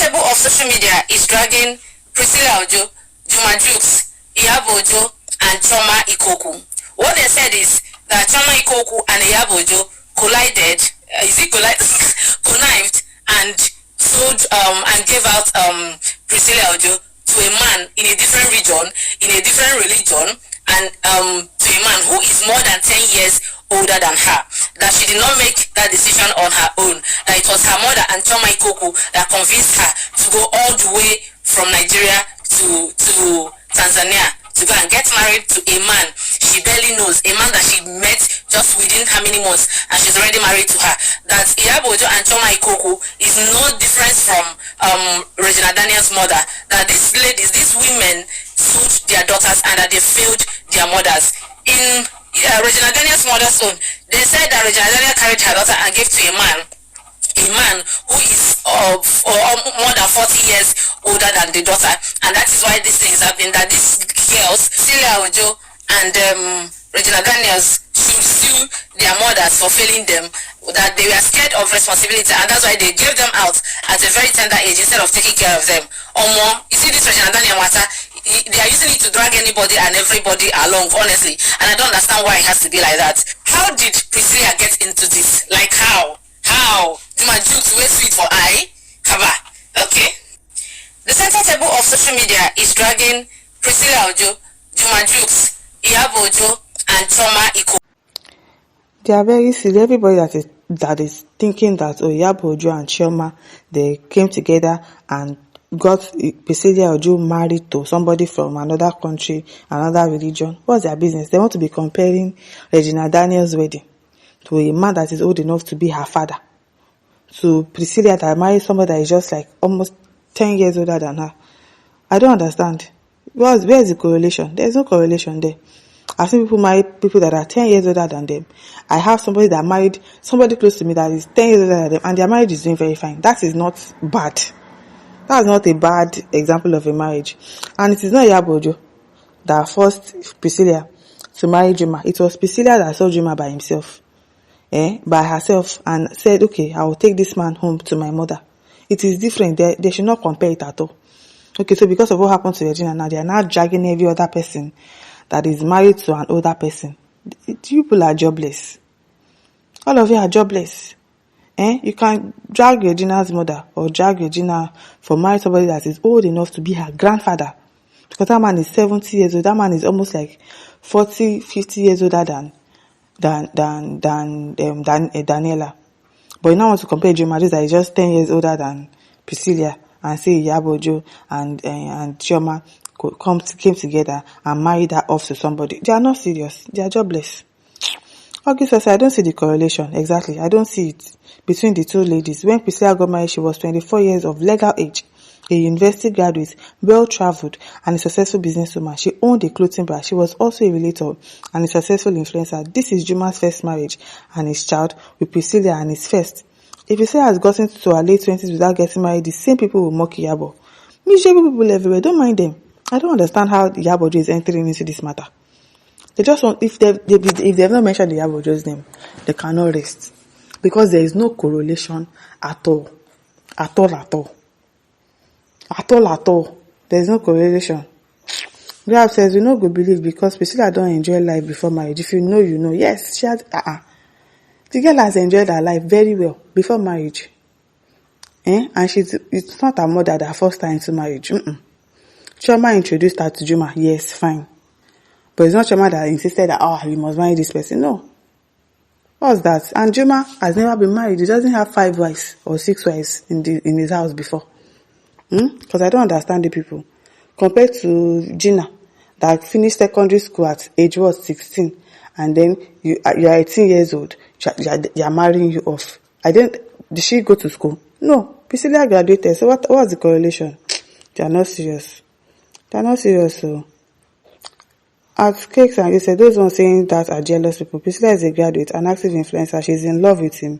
table of social media is dragging Priscilla, Jumajux, Iyaboojo, and Chioma. What they said is that Chioma and Iyaboojo connived and sold and gave out Priscilla to a man in a different region, in a different religion, and to a man who is more than 10 years older than her. That she did not make that decision on her own. That it was her mother and Chioma that convinced her to go all the way from Nigeria to Tanzania to go and get married to a man she barely knows, a man that she met just within how many months, and she's already married to her. That Iyaboojo and Chioma is no different from Regina Daniel's mother. That these ladies, these women sold their daughters and that they failed their mothers. In Regina Daniel's mother's own, they said that Regina Daniel carried her daughter and gave to a man who is more than 40 years older than the daughter, and that is why this thing is happening. That these girls, Iyaboojo and Regina Daniels, should sue their mothers for failing them. That they were scared of responsibility, and that's why they gave them out at a very tender age instead of taking care of them. Or more, you see this Regina Daniel matter, they are using it to drag anybody and everybody along, honestly, and I don't understand why it has to be like that. How did Priscilla get into this? Like how? Jumajux, wait sweet for I? Haba. Okay. The center table of social media is dragging Priscilla, Jumajux, Iyaboojo, and Chioma. They are very silly. Everybody that is thinking that Iyaboojo and Chioma, they came together and got Priscilla married to somebody from another country, another religion. What's their business? They want to be comparing Regina Daniel's wedding to a man that is old enough to be her father, to Priscilla that married somebody that is just like almost 10 years older than her. I don't understand. Where is the correlation? There's no correlation there. I've seen people marry people that are 10 years older than them. I have somebody that married somebody close to me that is 10 years older than them, and their marriage is doing very fine. That is not bad. That's not a bad example of a marriage. And it is not Iyaboojo that forced Priscilla to marry Juma. It was Priscilla that saw Juma by himself. By herself, and said, okay, I will take this man home to my mother. It is different. They should not compare it at all. Okay, so because of what happened to Regina, now they are now dragging every other person that is married to an older person. You people are jobless. All of you are jobless. You can drag Regina's mother or drag Regina for marrying somebody that is old enough to be her grandfather. Because that man is 70 years old. That man is almost like 40, 50 years older than Daniela. But you now want to compare Jumajux that is just 10 years older than Priscilla, and say Iyaboojo and Chioma came together and married her off to somebody. They are not serious. They are jobless. Okay, so I don't see the correlation. Exactly. I don't see it between the two ladies. When Priscilla got married, she was 24 years of legal age, a university graduate, well-traveled, and a successful businesswoman. She owned a clothing brand. She was also a relator and a successful influencer. This is Juma's first marriage and his child with Priscilla, and his first. If Priscilla has gotten to her late 20s without getting married, the same people will mock Iyabo. Miserable people everywhere. Don't mind them. I don't understand how Iyaboojo is entering into this matter. They just want, if they've not mentioned Iyaboojo's name, they cannot rest. Because there is no correlation at all. At all. There is no correlation. God says, we no go believe because Priscilla don't enjoy life before marriage. If you know, you know. Yes, she has, the girl has enjoyed her life very well before marriage. And it's not her mother that forced her into marriage. Chioma introduced her to Juma. Yes, fine. But it's not Chioma that insisted that, you must marry this person. No. What's that? And Juma has never been married. He doesn't have 5 wives or 6 wives in his house before. Because I don't understand the people. Compared to Gina, that finished secondary school at age 16, and then you are 18 years old, you are marrying you off. Did she go to school? No. Priscilla graduated. So what's the correlation? They are not serious. So at Cakes and you said those ones saying that are jealous people. Priscilla is a graduate, an active influencer. She's in love with him,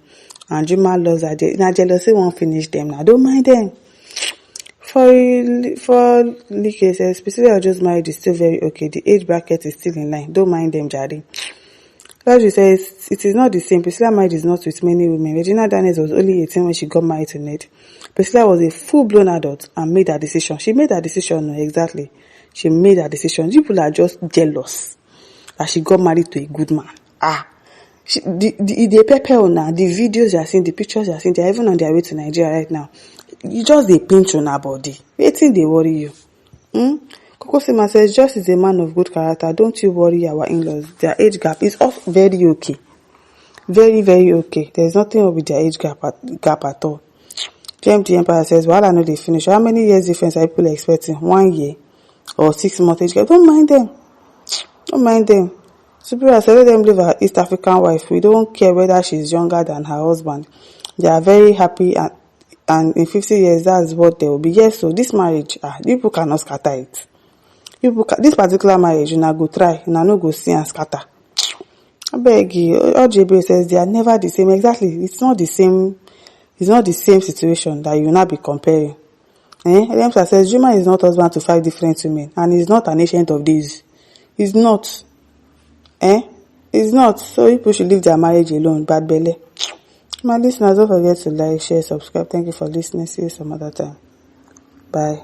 and Juma loves her. Now jealousy won't finish them. Now don't mind them. For Like says, Priscilla just married is still very okay. The age bracket is still in line. Don't mind them, Jari. Like she says, it is not the same. Priscilla marriage is not with many women. Regina Daniels was only 18 when she got married to Ned. Priscilla was a full-blown adult and made her decision. She made her decision, no, exactly. She made her decision. People are just jealous that she got married to a good man. The pepper on her, the videos you are seeing, the pictures you are seeing, they are even on their way to Nigeria right now. You just they pinch on her body. Wetin dey worry you? Coco Sima says, just is a man of good character. Don't you worry our in-laws. Their age gap is off very okay. Very, very okay. There's nothing wrong with their age gap at all. GMT Empire says, well, I know they finish. How many years difference are people expecting? 1 year or 6 months age gap? Don't mind them. Don't mind them. Superior said, let them leave her East African wife. We don't care whether she's younger than her husband. They are very happy and in 50 years, that's what they will be. Yes, so this marriage, people cannot scatter it. This particular marriage, you go try, you no go see and scatter. I beg you, OJB says they are never the same. Exactly, it's not the same situation that you will not be comparing. Remsa says, Juma is not husband to 5 different women, and he's not an ancient of days. He's not. He's not. So people should leave their marriage alone. Bad belly. My listeners, don't forget to like, share, subscribe. Thank you for listening. See you some other time. Bye.